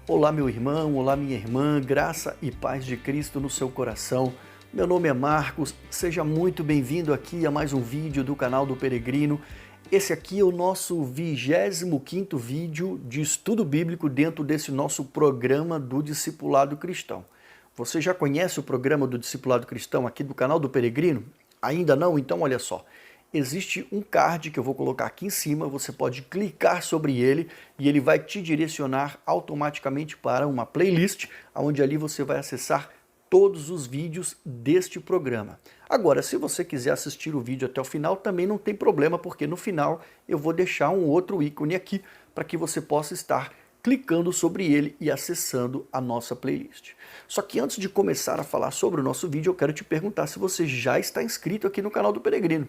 Olá, meu irmão, olá, minha irmã, graça e paz de Cristo no seu coração. Meu nome é Marcos, seja muito bem-vindo aqui a mais um vídeo do canal do Peregrino. Esse aqui é o nosso 25º vídeo de estudo bíblico dentro desse nosso programa do Discipulado Cristão. Você já conhece o programa do Discipulado Cristão aqui do canal do Peregrino? Ainda não? Então olha só. Existe um card que eu vou colocar aqui em cima, você pode clicar sobre ele e ele vai te direcionar automaticamente para uma playlist, onde ali você vai acessar todos os vídeos deste programa. Agora, se você quiser assistir o vídeo até o final, também não tem problema, porque no final eu vou deixar um outro ícone aqui para que você possa estar clicando sobre ele e acessando a nossa playlist. Só que antes de começar a falar sobre o nosso vídeo, eu quero te perguntar se você já está inscrito aqui no canal do Peregrino.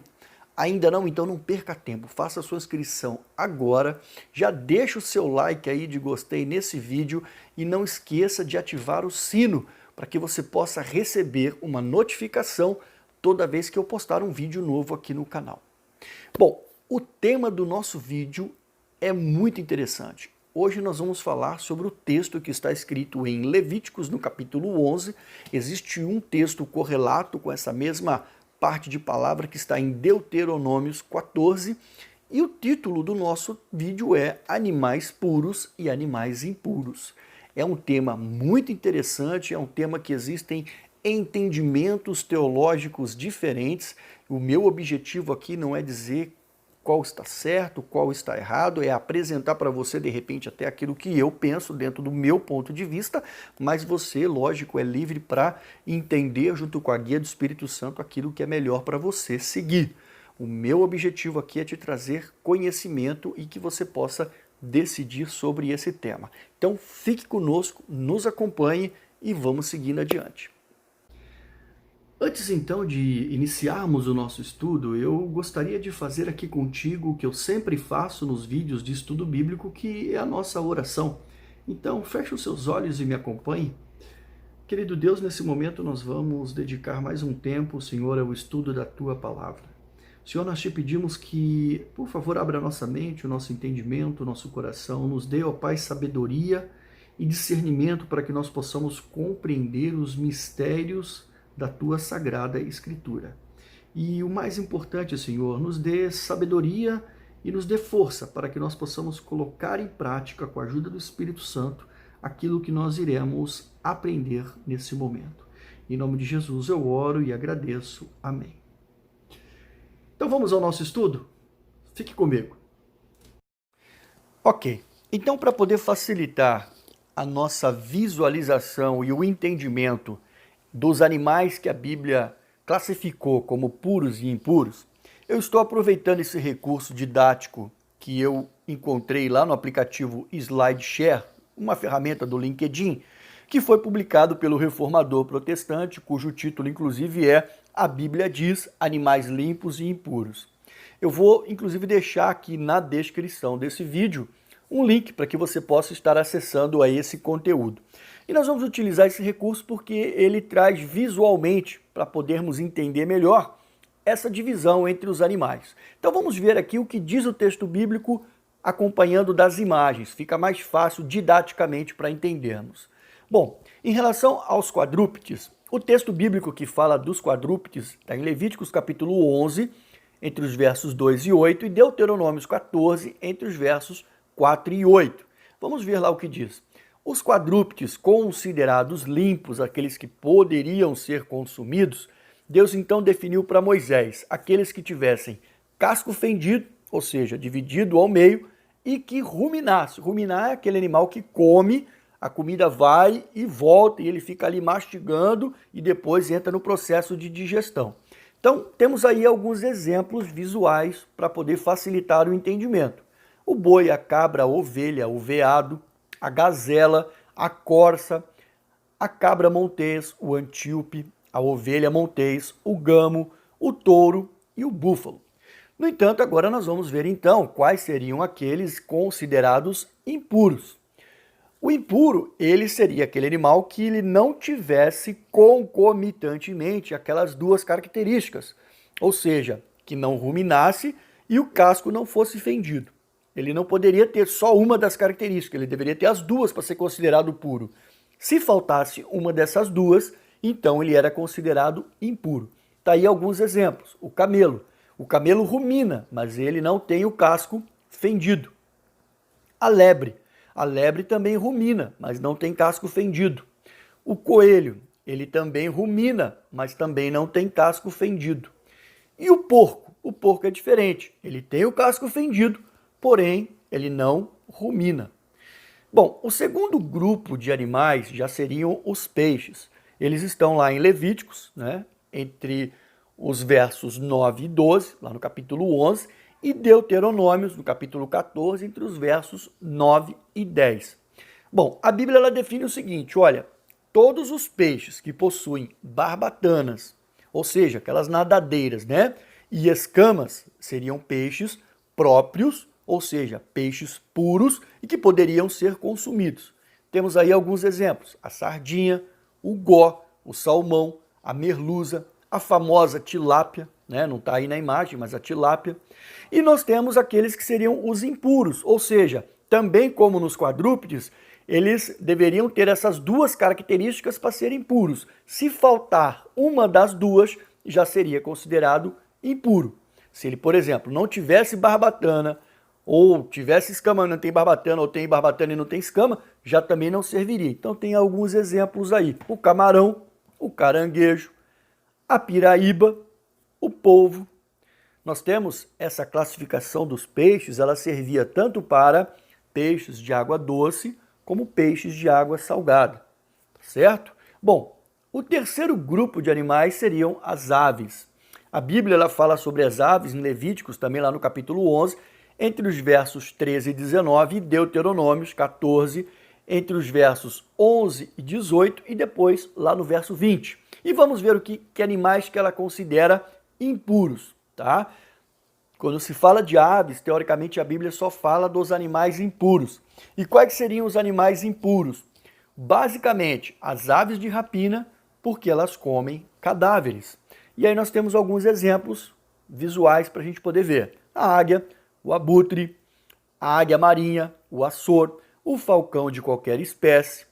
Ainda não? Então não perca tempo, faça a sua inscrição agora, já deixa o seu like aí de gostei nesse vídeo e não esqueça de ativar o sino para que você possa receber uma notificação toda vez que eu postar um vídeo novo aqui no canal. Bom, o tema do nosso vídeo é muito interessante. Hoje nós vamos falar sobre o texto que está escrito em Levíticos, no capítulo 11. Existe um texto correlato com essa mesma parte de palavra que está em Deuteronômios 14, e o título do nosso vídeo é Animais Puros e Animais Impuros. É um tema muito interessante, é um tema que existem entendimentos teológicos diferentes. O meu objetivo aqui não é dizer qual está certo, qual está errado, é apresentar para você, de repente, até aquilo que eu penso dentro do meu ponto de vista, mas você, lógico, é livre para entender, junto com a guia do Espírito Santo, aquilo que é melhor para você seguir. O meu objetivo aqui é te trazer conhecimento e que você possa decidir sobre esse tema. Então, fique conosco, nos acompanhe e vamos seguindo adiante. Antes então de iniciarmos o nosso estudo, eu gostaria de fazer aqui contigo o que eu sempre faço nos vídeos de estudo bíblico, que é a nossa oração. Então, feche os seus olhos e me acompanhe. Querido Deus, nesse momento nós vamos dedicar mais um tempo, Senhor, ao estudo da Tua Palavra. Senhor, nós te pedimos que, por favor, abra a nossa mente, o nosso entendimento, o nosso coração, nos dê, ó Pai, sabedoria e discernimento para que nós possamos compreender os mistérios da Tua Sagrada Escritura. E o mais importante, Senhor, nos dê sabedoria e nos dê força para que nós possamos colocar em prática, com a ajuda do Espírito Santo, aquilo que nós iremos aprender nesse momento. Em nome de Jesus eu oro e agradeço. Amém. Então vamos ao nosso estudo? Fique comigo. Ok, então para poder facilitar a nossa visualização e o entendimento dos animais que a Bíblia classificou como puros e impuros, eu estou aproveitando esse recurso didático que eu encontrei lá no aplicativo SlideShare, uma ferramenta do LinkedIn, que foi publicado pelo reformador protestante, cujo título inclusive é A Bíblia diz Animais Limpos e Impuros. Eu vou inclusive deixar aqui na descrição desse vídeo um link para que você possa estar acessando a esse conteúdo. E nós vamos utilizar esse recurso porque ele traz visualmente, para podermos entender melhor, essa divisão entre os animais. Então vamos ver aqui o que diz o texto bíblico acompanhando das imagens. Fica mais fácil didaticamente para entendermos. Bom, em relação aos quadrúpedes, o texto bíblico que fala dos quadrúpedes está em Levíticos capítulo 11, entre os versos 2 e 8, e Deuteronômios 14, entre os versos 4 e 8. Vamos ver lá o que diz. Os quadrúpedes considerados limpos, aqueles que poderiam ser consumidos, Deus então definiu para Moisés aqueles que tivessem casco fendido, ou seja, dividido ao meio, e que ruminasse. Ruminar é aquele animal que come, a comida vai e volta, e ele fica ali mastigando e depois entra no processo de digestão. Então, temos aí alguns exemplos visuais para poder facilitar o entendimento. O boi, a cabra, a ovelha, o veado, a gazela, a corça, a cabra montês, o antílope, a ovelha montês, o gamo, o touro e o búfalo. No entanto, agora nós vamos ver então quais seriam aqueles considerados impuros. O impuro, ele seria aquele animal que ele não tivesse concomitantemente aquelas duas características, ou seja, que não ruminasse e o casco não fosse fendido. ele não poderia ter só uma das características, ele deveria ter as duas para ser considerado puro. Se faltasse uma dessas duas, então ele era considerado impuro. Está aí alguns exemplos. O camelo. O camelo rumina, mas ele não tem o casco fendido. A lebre. A lebre também rumina, mas não tem casco fendido. O coelho. Ele também rumina, mas também não tem casco fendido. E o porco? O porco é diferente. Ele tem o casco fendido, porém ele não rumina. Bom, o segundo grupo de animais já seriam os peixes. Eles estão lá em Levíticos, né, entre os versos 9 e 12, lá no capítulo 11, e Deuteronômios, no capítulo 14, entre os versos 9 e 10. Bom, a Bíblia ela define o seguinte, olha, todos os peixes que possuem barbatanas, ou seja, aquelas nadadeiras, né, e escamas, seriam peixes próprios, ou seja, peixes puros e que poderiam ser consumidos. Temos aí alguns exemplos, a sardinha, o gó, o salmão, a merluza, a famosa tilápia, né? Não está aí na imagem, mas a tilápia. E nós temos aqueles que seriam os impuros, ou seja, também como nos quadrúpedes, eles deveriam ter essas duas características para serem puros. Se faltar uma das duas, já seria considerado impuro. Se ele, por exemplo, não tivesse barbatana, ou tivesse escama, não tem barbatana, ou tem barbatana e não tem escama, já também não serviria. Então tem alguns exemplos aí. O camarão, o caranguejo, a piraíba, o polvo. Nós temos essa classificação dos peixes, ela servia tanto para peixes de água doce, como peixes de água salgada, certo? Bom, o terceiro grupo de animais seriam as aves. A Bíblia ela fala sobre as aves em Levíticos, também lá no capítulo 11, entre os versos 13 e 19, e Deuteronômios 14, entre os versos 11 e 18, e depois lá no verso 20. E vamos ver o que animais que ela considera impuros, tá? Quando se fala de aves, teoricamente a Bíblia só fala dos animais impuros. E quais seriam os animais impuros? Basicamente, as aves de rapina, porque elas comem cadáveres. E aí nós temos alguns exemplos visuais para a gente poder ver. A águia, o abutre, a águia marinha, o açor, o falcão de qualquer espécie,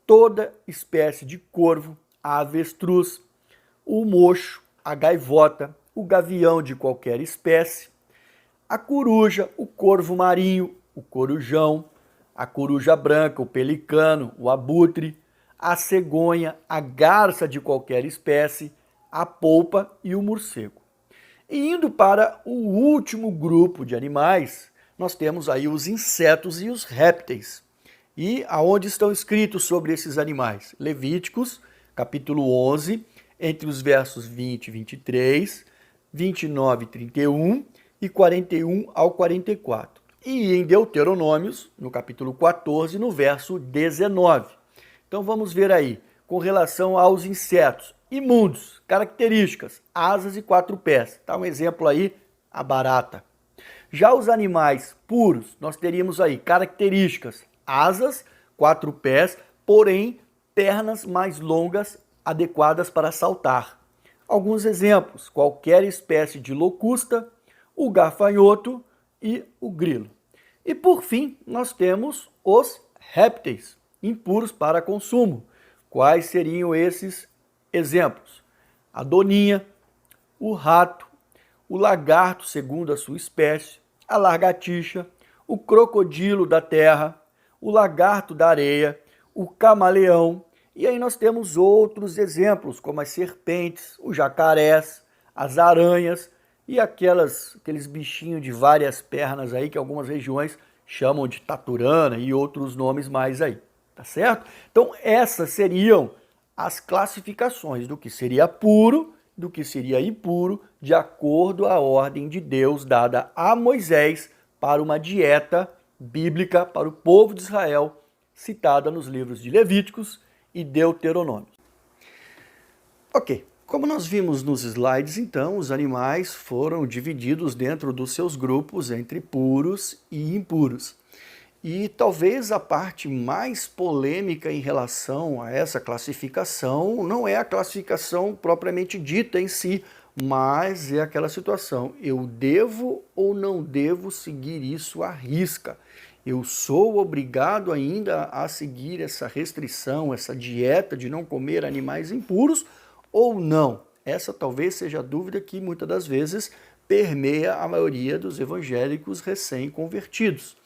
toda espécie de corvo, a avestruz, o mocho, a gaivota, o gavião de qualquer espécie, a coruja, o corvo marinho, o corujão, a coruja branca, o pelicano, o abutre, a cegonha, a garça de qualquer espécie, a polpa e o morcego. E indo para o último grupo de animais, nós temos aí os insetos e os répteis. E aonde estão escritos sobre esses animais? Levíticos, capítulo 11, entre os versos 20 e 23, 29 e 31 e 41 ao 44. E em Deuteronômios, no capítulo 14, no verso 19. Então vamos ver aí, com relação aos insetos imundos, características, asas e 4 pés. Tá um exemplo aí, a barata. Já os animais puros, nós teríamos aí características, asas, 4 pés, porém pernas mais longas, adequadas para saltar. Alguns exemplos, qualquer espécie de locusta, o gafanhoto e o grilo. E por fim, nós temos os répteis, impuros para consumo. Quais seriam esses exemplos? A doninha, o rato, o lagarto segundo a sua espécie, a lagartixa, o crocodilo da terra, o lagarto da areia, o camaleão. E aí nós temos outros exemplos, como as serpentes, os jacarés, as aranhas e aqueles bichinhos de várias pernas aí que algumas regiões chamam de taturana e outros nomes mais aí, tá certo? Então essas seriam as classificações do que seria puro, do que seria impuro, de acordo à ordem de Deus dada a Moisés para uma dieta bíblica para o povo de Israel, citada nos livros de Levíticos e Deuteronômio. Ok, como nós vimos nos slides, então, os animais foram divididos dentro dos seus grupos entre puros e impuros. E talvez a parte mais polêmica em relação a essa classificação não é a classificação propriamente dita em si, mas é aquela situação, eu devo ou não devo seguir isso à risca? Eu sou obrigado ainda a seguir essa restrição, essa dieta de não comer animais impuros ou não? Essa talvez seja a dúvida que muitas das vezes permeia a maioria dos evangélicos recém-convertidos.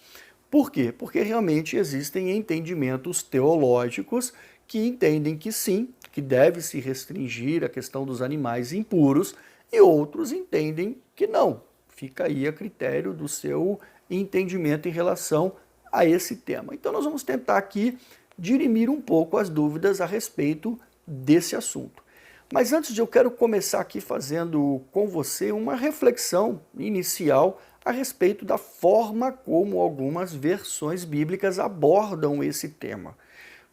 Por quê? Porque realmente existem entendimentos teológicos que entendem que sim, que deve se restringir a questão dos animais impuros, e outros entendem que não. Fica aí a critério do seu entendimento em relação a esse tema. Então nós vamos tentar aqui dirimir um pouco as dúvidas a respeito desse assunto. Mas antes eu quero começar aqui fazendo com você uma reflexão inicial a respeito da forma como algumas versões bíblicas abordam esse tema.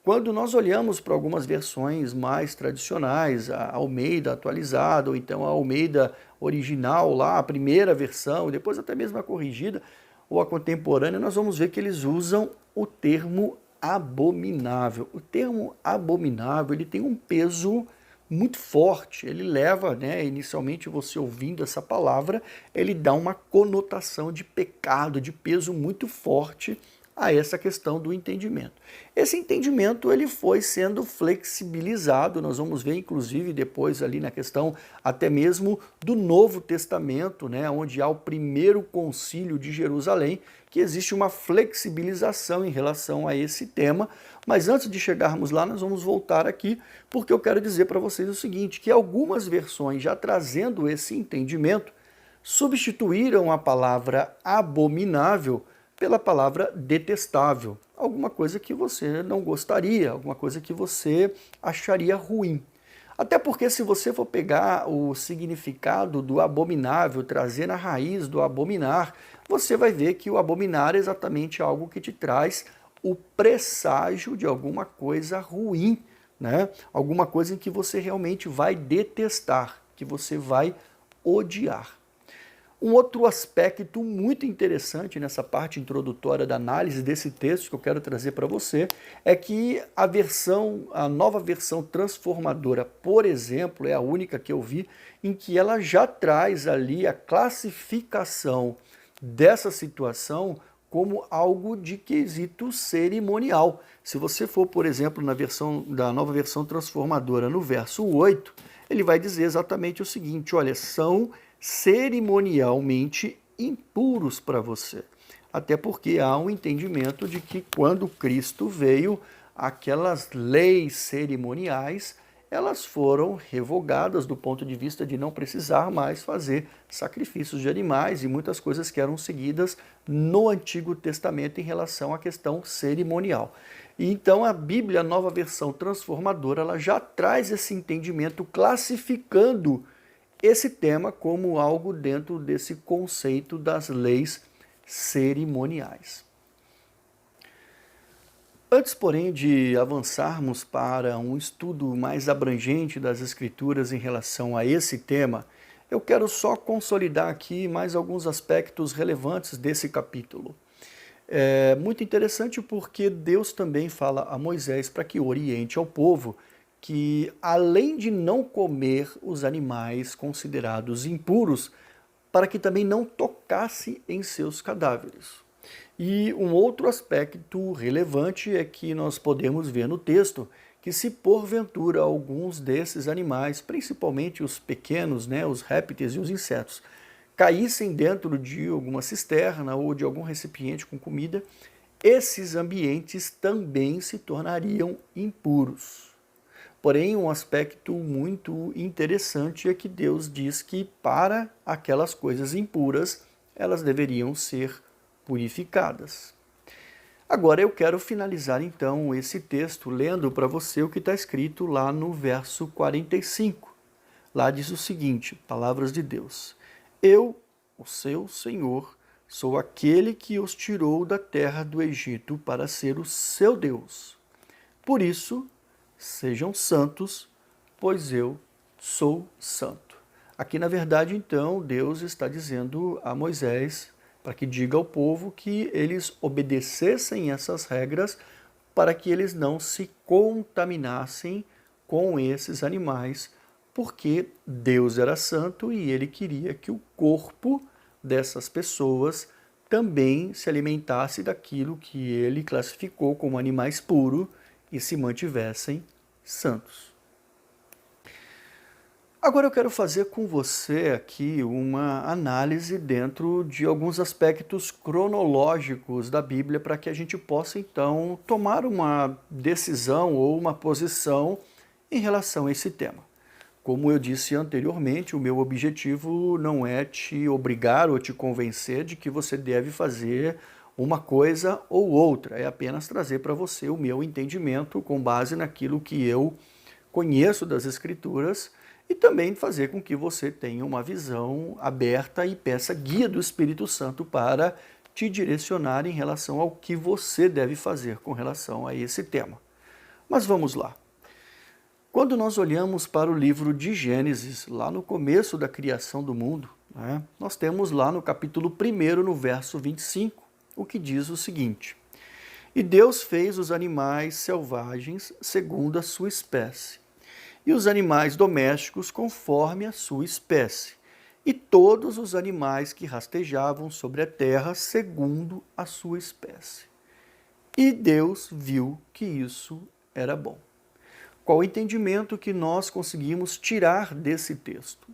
Quando nós olhamos para algumas versões mais tradicionais, a Almeida atualizada, ou então a Almeida original lá, a primeira versão, e depois até mesmo a corrigida, ou a contemporânea, nós vamos ver que eles usam o termo abominável. O termo abominável, ele tem um peso muito forte, ele leva, inicialmente você ouvindo essa palavra, ele dá uma conotação de pecado, de peso muito forte a essa questão do entendimento. Esse entendimento ele foi sendo flexibilizado, nós vamos ver inclusive depois ali na questão até mesmo do Novo Testamento, onde há o primeiro concílio de Jerusalém, que existe uma flexibilização em relação a esse tema, mas antes de chegarmos lá nós vamos voltar aqui, porque eu quero dizer para vocês o seguinte, que algumas versões já trazendo esse entendimento, substituíram a palavra abominável pela palavra detestável, alguma coisa que você não gostaria, alguma coisa que você acharia ruim. Até porque se você for pegar o significado do abominável, trazer na raiz do abominar, você vai ver que o abominar é exatamente algo que te traz o presságio de alguma coisa ruim, Alguma coisa em que você realmente vai detestar, que você vai odiar. Um outro aspecto muito interessante nessa parte introdutória da análise desse texto que eu quero trazer para você é que a nova versão transformadora, por exemplo, é a única que eu vi, em que ela já traz ali a classificação dessa situação como algo de quesito cerimonial. Se você for, por exemplo, da nova versão transformadora, no verso 8, ele vai dizer exatamente o seguinte, olha, são cerimonialmente impuros para você. Até porque há um entendimento de que quando Cristo veio, aquelas leis cerimoniais, elas foram revogadas do ponto de vista de não precisar mais fazer sacrifícios de animais e muitas coisas que eram seguidas no Antigo Testamento em relação à questão cerimonial. E então a Bíblia, a nova versão transformadora, ela já traz esse entendimento classificando esse tema como algo dentro desse conceito das leis cerimoniais. Antes, porém, de avançarmos para um estudo mais abrangente das Escrituras em relação a esse tema, eu quero só consolidar aqui mais alguns aspectos relevantes desse capítulo. É muito interessante porque Deus também fala a Moisés para que oriente ao povo que, além de não comer os animais considerados impuros, para que também não tocasse em seus cadáveres. E um outro aspecto relevante é que nós podemos ver no texto que se porventura alguns desses animais, principalmente os pequenos, os répteis e os insetos, caíssem dentro de alguma cisterna ou de algum recipiente com comida, esses ambientes também se tornariam impuros. Porém, um aspecto muito interessante é que Deus diz que para aquelas coisas impuras, elas deveriam ser purificadas. Agora eu quero finalizar então esse texto lendo para você o que está escrito lá no verso 45. Lá diz o seguinte, palavras de Deus: Eu, o seu Senhor, sou aquele que os tirou da terra do Egito para ser o seu Deus. Por isso, sejam santos, pois eu sou santo. Aqui, na verdade, então, Deus está dizendo a Moisés para que diga ao povo que eles obedecessem essas regras para que eles não se contaminassem com esses animais, porque Deus era santo e ele queria que o corpo dessas pessoas também se alimentasse daquilo que ele classificou como animais puros e se mantivessem santos. Agora eu quero fazer com você aqui uma análise dentro de alguns aspectos cronológicos da Bíblia para que a gente possa então tomar uma decisão ou uma posição em relação a esse tema. Como eu disse anteriormente, o meu objetivo não é te obrigar ou te convencer de que você deve fazer uma coisa ou outra, é apenas trazer para você o meu entendimento com base naquilo que eu conheço das Escrituras e também fazer com que você tenha uma visão aberta e peça guia do Espírito Santo para te direcionar em relação ao que você deve fazer com relação a esse tema. Mas vamos lá. Quando nós olhamos para o livro de Gênesis, lá no começo da criação do mundo, nós temos lá no capítulo 1, no verso 25, o que diz o seguinte: E Deus fez os animais selvagens segundo a sua espécie, e os animais domésticos conforme a sua espécie, e todos os animais que rastejavam sobre a terra segundo a sua espécie. E Deus viu que isso era bom. Qual o entendimento que nós conseguimos tirar desse texto?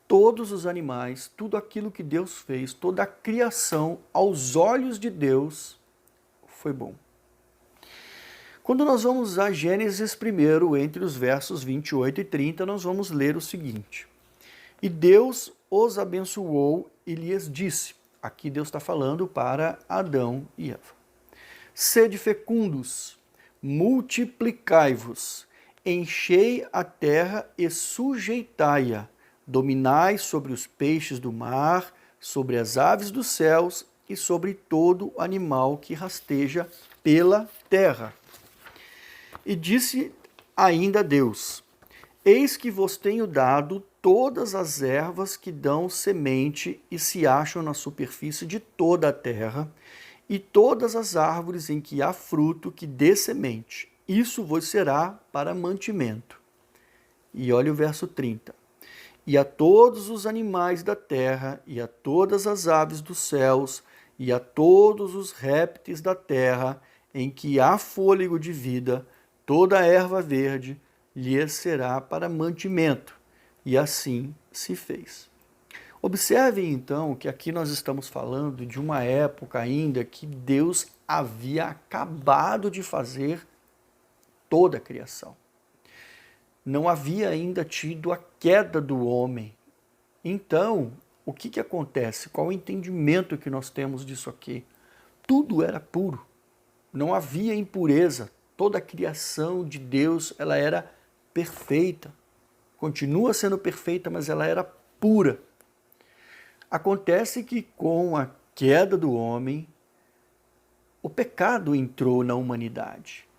Todos os animais, tudo aquilo que Deus fez, toda a criação aos olhos de Deus foi bom. Quando nós vamos a Gênesis 1, entre os versos 28 e 30, nós vamos ler o seguinte: E Deus os abençoou e lhes disse, aqui Deus está falando para Adão e Eva, sede fecundos, multiplicai-vos, enchei a terra e sujeitai-a, dominai sobre os peixes do mar, sobre as aves dos céus e sobre todo animal que rasteja pela terra. E disse ainda Deus, eis que vos tenho dado todas as ervas que dão semente e se acham na superfície de toda a terra, e todas as árvores em que há fruto que dê semente. Isso vos será para mantimento. E olha o verso 30. E a todos os animais da terra, e a todas as aves dos céus, e a todos os répteis da terra, em que há fôlego de vida, toda a erva verde lhes será para mantimento. E assim se fez. Observem então que aqui nós estamos falando de uma época ainda que Deus havia acabado de fazer toda a criação. Não havia ainda tido a queda do homem. Então, o que acontece? Qual o entendimento que nós temos disso aqui? Tudo era puro. Não havia impureza. Toda a criação de Deus, ela era perfeita. Continua sendo perfeita, mas ela era pura. Acontece que com a queda do homem, o pecado entrou na humanidade.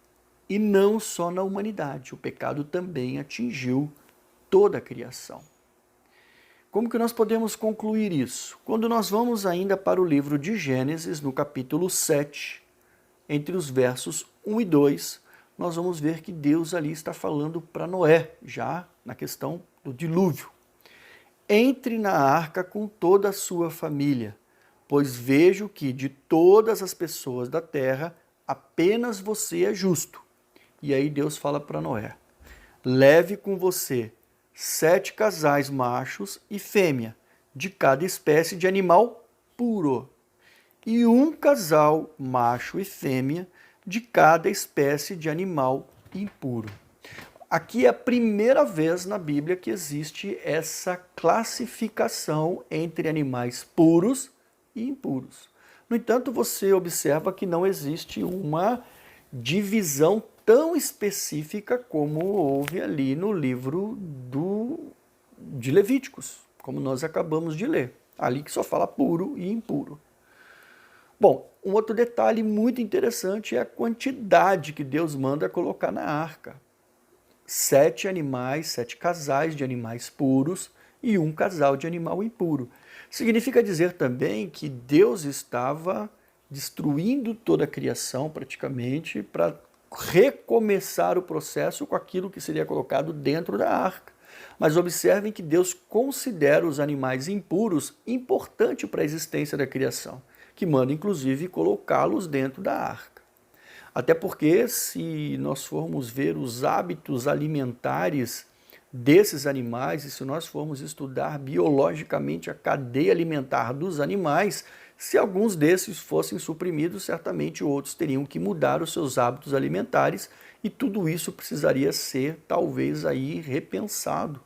E não só na humanidade, o pecado também atingiu toda a criação. Como que nós podemos concluir isso? Quando nós vamos ainda para o livro de Gênesis, no capítulo 7, entre os versos 1 e 2, nós vamos ver que Deus ali está falando para Noé, já na questão do dilúvio. Entre na arca com toda a sua família, pois vejo que de todas as pessoas da terra, apenas você é justo. E aí Deus fala para Noé, leve com você 7 casais machos e fêmea, de cada espécie de animal puro, e um casal macho e fêmea, de cada espécie de animal impuro. Aqui é a primeira vez na Bíblia que existe essa classificação entre animais puros e impuros. No entanto, você observa que não existe uma divisão tão específica como houve ali no livro de Levíticos, como nós acabamos de ler. Ali que só fala puro e impuro. Bom, um outro detalhe muito interessante é a quantidade que Deus manda colocar na arca. 7 animais, 7 casais de animais puros e um casal de animal impuro. Significa dizer também que Deus estava destruindo toda a criação praticamente para recomeçar o processo com aquilo que seria colocado dentro da arca. Mas observem que Deus considera os animais impuros importante para a existência da criação, que manda inclusive colocá-los dentro da arca. Até porque, se nós formos ver os hábitos alimentares desses animais, e se nós formos estudar biologicamente a cadeia alimentar dos animais, se alguns desses fossem suprimidos, certamente outros teriam que mudar os seus hábitos alimentares e tudo isso precisaria ser, talvez, aí repensado.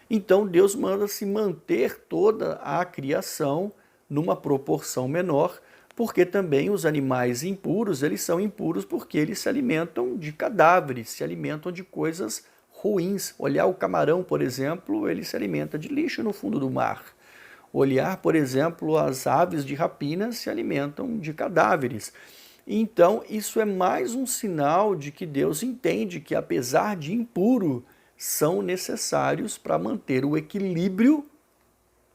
Então Deus manda se manter toda a criação numa proporção menor, porque também os animais impuros, eles são impuros porque eles se alimentam de cadáveres, se alimentam de coisas ruins. Olhar o camarão, por exemplo, ele se alimenta de lixo no fundo do mar. Olhar, por exemplo, as aves de rapina se alimentam de cadáveres. Então, isso é mais um sinal de que Deus entende que, apesar de impuro, são necessários para manter o equilíbrio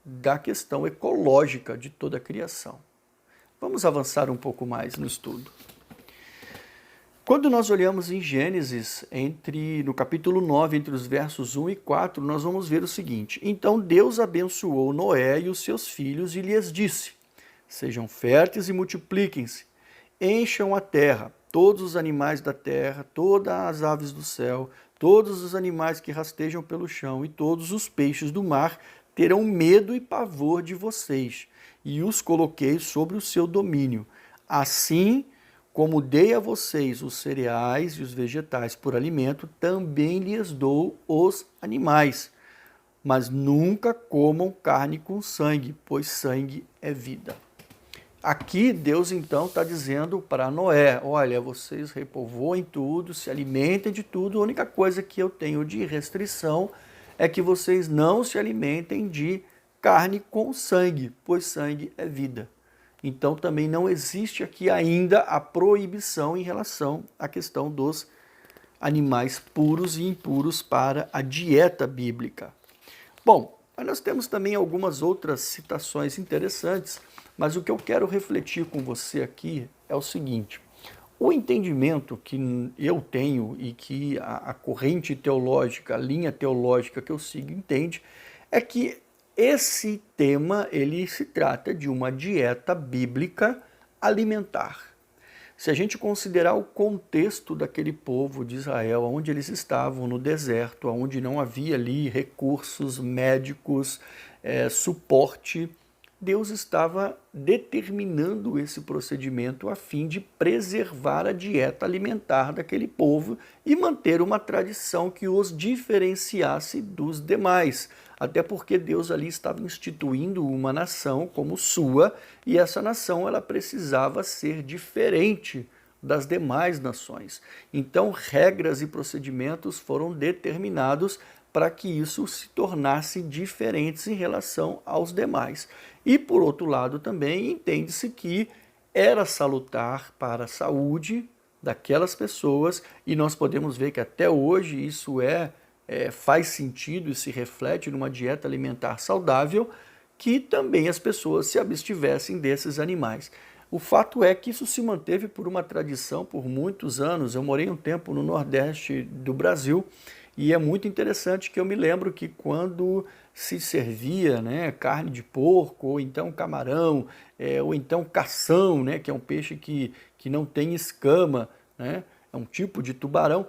da questão ecológica de toda a criação. Vamos avançar um pouco mais no estudo. Quando nós olhamos em Gênesis, no capítulo 9, entre os versos 1 e 4, nós vamos ver o seguinte: Então Deus abençoou Noé e os seus filhos e lhes disse: Sejam férteis e multipliquem-se, encham a terra, todos os animais da terra, todas as aves do céu, todos os animais que rastejam pelo chão e todos os peixes do mar terão medo e pavor de vocês, e os coloquei sobre o seu domínio. Assim como dei a vocês os cereais e os vegetais por alimento, também lhes dou os animais. Mas nunca comam carne com sangue, pois sangue é vida. Aqui Deus então está dizendo para Noé: olha, vocês repovoem tudo, se alimentem de tudo, a única coisa que eu tenho de restrição é que vocês não se alimentem de carne com sangue, pois sangue é vida. Então também não existe aqui ainda a proibição em relação à questão dos animais puros e impuros para a dieta bíblica. Bom, mas nós temos também algumas outras citações interessantes, mas o que eu quero refletir com você aqui é o seguinte: o entendimento que eu tenho e que a corrente teológica, a linha teológica que eu sigo entende, é que esse tema ele se trata de uma dieta bíblica alimentar. Se a gente considerar o contexto daquele povo de Israel, onde eles estavam no deserto, onde não havia ali recursos médicos, suporte, Deus estava determinando esse procedimento a fim de preservar a dieta alimentar daquele povo e manter uma tradição que os diferenciasse dos demais. Até porque Deus ali estava instituindo uma nação como sua, e essa nação ela precisava ser diferente das demais nações. Então, regras e procedimentos foram determinados para que isso se tornasse diferentes em relação aos demais. E, por outro lado, também entende-se que era salutar para a saúde daquelas pessoas, e nós podemos ver que até hoje isso faz sentido e se reflete numa dieta alimentar saudável, que também as pessoas se abstivessem desses animais. O fato é que isso se manteve por uma tradição por muitos anos. Eu morei um tempo no Nordeste do Brasil e é muito interessante que eu me lembro que quando se servia carne de porco, ou então camarão, ou então cação, que é um peixe que não tem escama, é um tipo de tubarão,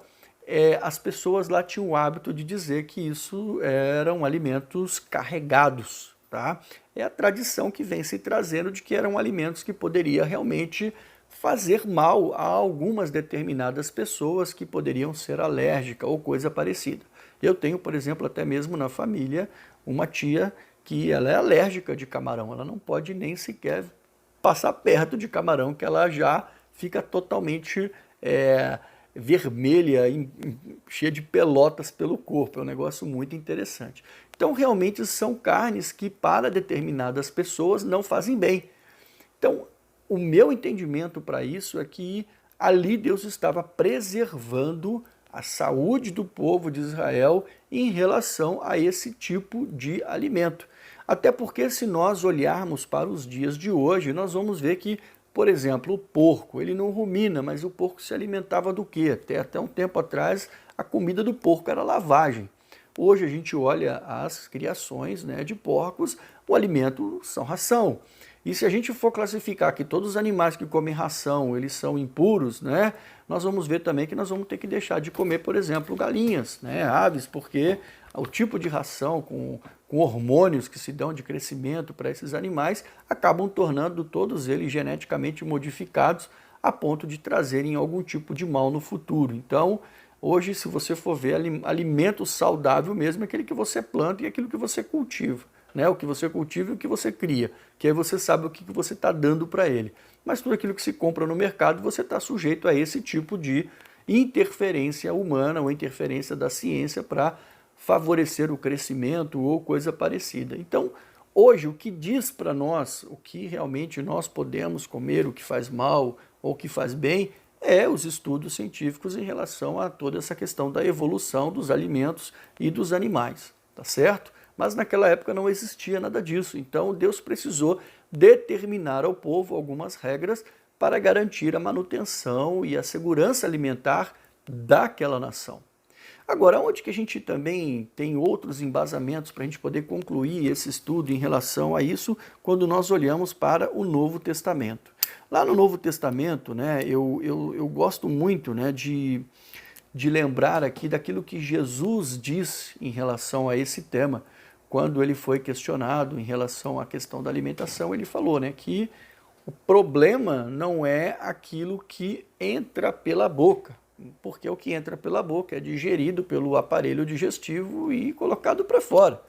as pessoas lá tinham o hábito de dizer que isso eram alimentos carregados. Tá? É a tradição que vem se trazendo de que eram alimentos que poderia realmente fazer mal a algumas determinadas pessoas que poderiam ser alérgicas ou coisa parecida. Eu tenho, por exemplo, até mesmo na família, uma tia que ela é alérgica de camarão. Ela não pode nem sequer passar perto de camarão, que ela já fica totalmente vermelha, cheia de pelotas pelo corpo. É um negócio muito interessante. Então, realmente, são carnes que para determinadas pessoas não fazem bem. Então, o meu entendimento para isso é que ali Deus estava preservando a saúde do povo de Israel em relação a esse tipo de alimento. Até porque se nós olharmos para os dias de hoje, nós vamos ver que, por exemplo, o porco, ele não rumina, mas o porco se alimentava do quê? Até um tempo atrás, a comida do porco era lavagem. Hoje a gente olha as criações, né, de porcos, o alimento são ração. E se a gente for classificar que todos os animais que comem ração, eles são impuros, né, nós vamos ver também que nós vamos ter que deixar de comer, por exemplo, galinhas, né, aves, porque o tipo de ração com hormônios que se dão de crescimento para esses animais acabam tornando todos eles geneticamente modificados a ponto de trazerem algum tipo de mal no futuro. Então, hoje, se você for ver, alimento saudável mesmo é aquele que você planta e aquilo que você cultiva. Né? O que você cultiva e o que você cria, que aí você sabe o que você está dando para ele. Mas tudo aquilo que se compra no mercado, você está sujeito a esse tipo de interferência humana ou interferência da ciência para favorecer o crescimento ou coisa parecida. Então, hoje, o que diz para nós, o que realmente nós podemos comer, o que faz mal ou o que faz bem, é os estudos científicos em relação a toda essa questão da evolução dos alimentos e dos animais, tá certo? Mas naquela época não existia nada disso, então Deus precisou determinar ao povo algumas regras para garantir a manutenção e a segurança alimentar daquela nação. Agora, onde que a gente também tem outros embasamentos para a gente poder concluir esse estudo em relação a isso, quando nós olhamos para o Novo Testamento? Lá no Novo Testamento, né, eu gosto muito, né, de lembrar aqui daquilo que Jesus diz em relação a esse tema. Quando ele foi questionado em relação à questão da alimentação, ele falou, né, que o problema não é aquilo que entra pela boca, porque o que entra pela boca é digerido pelo aparelho digestivo e colocado para fora.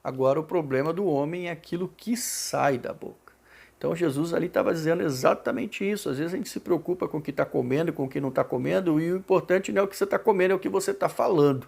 Agora, o problema do homem é aquilo que sai da boca. Então, Jesus ali estava dizendo exatamente isso. Às vezes a gente se preocupa com o que está comendo e com o que não está comendo, e o importante não é o que você está comendo, é o que você está falando.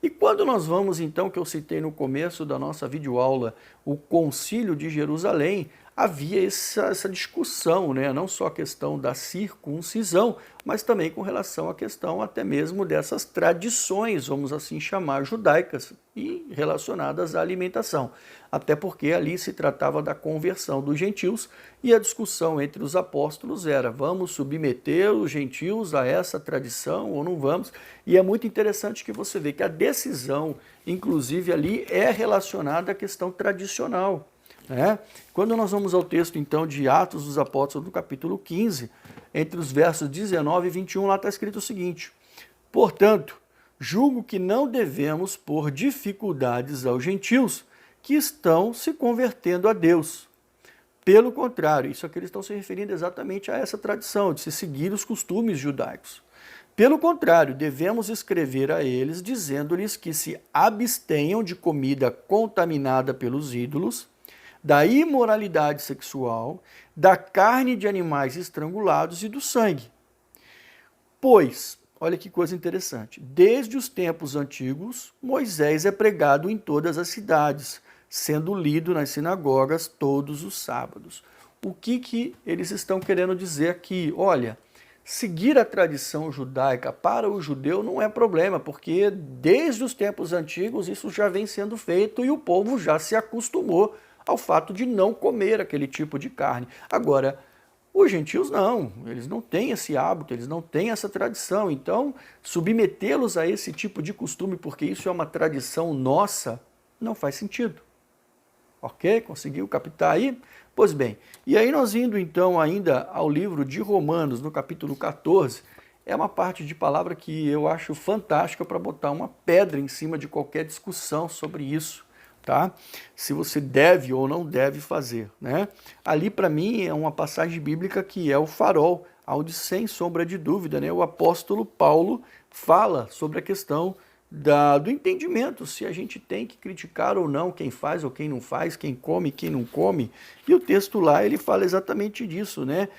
E quando nós vamos, então, que eu citei no começo da nossa videoaula, o Concílio de Jerusalém, havia essa discussão, né? Não só a questão da circuncisão, mas também com relação à questão até mesmo dessas tradições, vamos assim chamar, judaicas e relacionadas à alimentação. Até porque ali se tratava da conversão dos gentios e a discussão entre os apóstolos era: vamos submeter os gentios a essa tradição ou não vamos? E é muito interessante que você vê que a decisão, inclusive ali, é relacionada à questão tradicional. Quando nós vamos ao texto, então, de Atos dos Apóstolos, no capítulo 15, entre os versos 19 e 21, lá está escrito o seguinte: portanto, julgo que não devemos pôr dificuldades aos gentios que estão se convertendo a Deus. Pelo contrário, isso aqui eles estão se referindo exatamente a essa tradição de se seguir os costumes judaicos. Pelo contrário, devemos escrever a eles, dizendo-lhes que se abstenham de comida contaminada pelos ídolos, da imoralidade sexual, da carne de animais estrangulados e do sangue. Pois, olha que coisa interessante, desde os tempos antigos, Moisés é pregado em todas as cidades, sendo lido nas sinagogas todos os sábados. O que eles estão querendo dizer aqui? Olha, seguir a tradição judaica para o judeu não é problema, porque desde os tempos antigos isso já vem sendo feito e o povo já se acostumou ao fato de não comer aquele tipo de carne. Agora, os gentios não, eles não têm esse hábito, eles não têm essa tradição, então submetê-los a esse tipo de costume, porque isso é uma tradição nossa, não faz sentido. Ok? Conseguiu captar aí? Pois bem, e aí nós indo então ainda ao livro de Romanos, no capítulo 14, é uma parte de palavra que eu acho fantástica para botar uma pedra em cima de qualquer discussão sobre isso. Tá? Se você deve ou não deve fazer, né? Ali para mim é uma passagem bíblica que é o farol, onde sem sombra de dúvida, né, o apóstolo Paulo fala sobre a questão do entendimento, se a gente tem que criticar ou não quem faz ou quem não faz, quem come e quem não come. E o texto lá ele fala exatamente disso, né?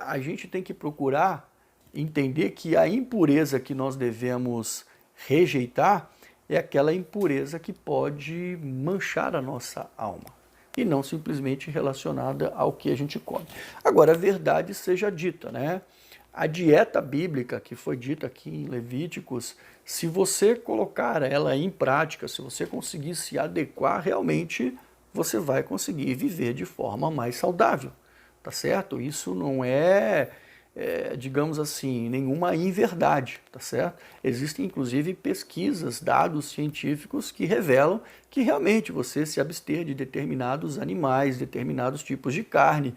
A gente tem que procurar entender que a impureza que nós devemos rejeitar é aquela impureza que pode manchar a nossa alma e não simplesmente relacionada ao que a gente come. Agora, a verdade seja dita, né? A dieta bíblica que foi dita aqui em Levíticos, se você colocar ela em prática, se você conseguir se adequar, realmente você vai conseguir viver de forma mais saudável, tá certo? Isso não é digamos assim, nenhuma inverdade, tá certo? Existem inclusive pesquisas, dados científicos que revelam que realmente você se abster de determinados animais, determinados tipos de carne,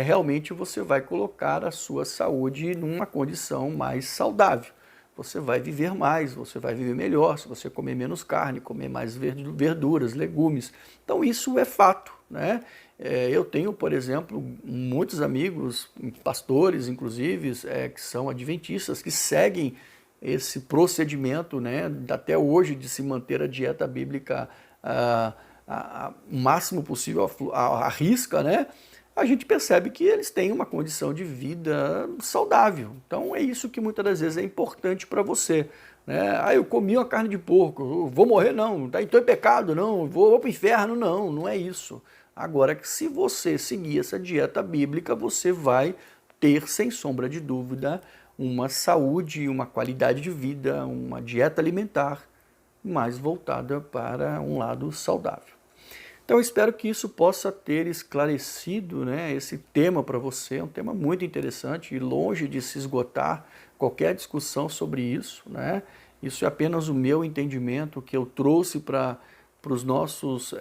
realmente você vai colocar a sua saúde numa condição mais saudável. Você vai viver mais, você vai viver melhor se você comer menos carne, comer mais verduras, legumes. Então isso é fato, né? Eu tenho, por exemplo, muitos amigos, pastores inclusive, que são adventistas, que seguem esse procedimento, né, até hoje de se manter a dieta bíblica o máximo possível à risca, né? A gente percebe que eles têm uma condição de vida saudável. Então é isso que muitas das vezes é importante para você, né? Eu comi uma carne de porco, vou morrer não, tá? Então é pecado, não, vou para o inferno, não, não é isso. Agora que se você seguir essa dieta bíblica, você vai ter, sem sombra de dúvida, uma saúde, uma qualidade de vida, uma dieta alimentar mais voltada para um lado saudável. Então eu espero que isso possa ter esclarecido, né, esse tema para você. É um tema muito interessante e longe de se esgotar qualquer discussão sobre isso, né? Isso é apenas o meu entendimento que eu trouxe para os nossos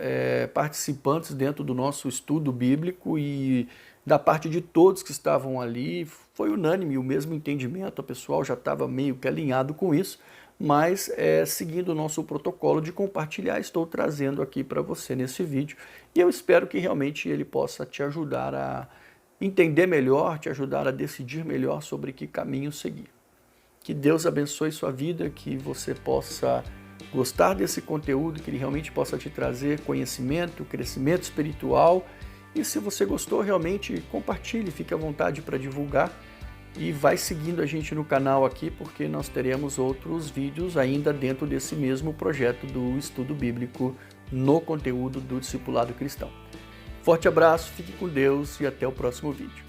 participantes dentro do nosso estudo bíblico, e da parte de todos que estavam ali foi unânime o mesmo entendimento. O pessoal já estava meio que alinhado com isso, mas seguindo o nosso protocolo de compartilhar, estou trazendo aqui para você nesse vídeo, e eu espero que realmente ele possa te ajudar a entender melhor, te ajudar a decidir melhor sobre que caminho seguir. Que Deus abençoe sua vida, que você possa gostar desse conteúdo, que ele realmente possa te trazer conhecimento, crescimento espiritual, e se você gostou, realmente compartilhe, fique à vontade para divulgar. E vai seguindo a gente no canal aqui, porque nós teremos outros vídeos ainda dentro desse mesmo projeto do estudo bíblico no conteúdo do Discipulado Cristão. Forte abraço, fique com Deus e até o próximo vídeo.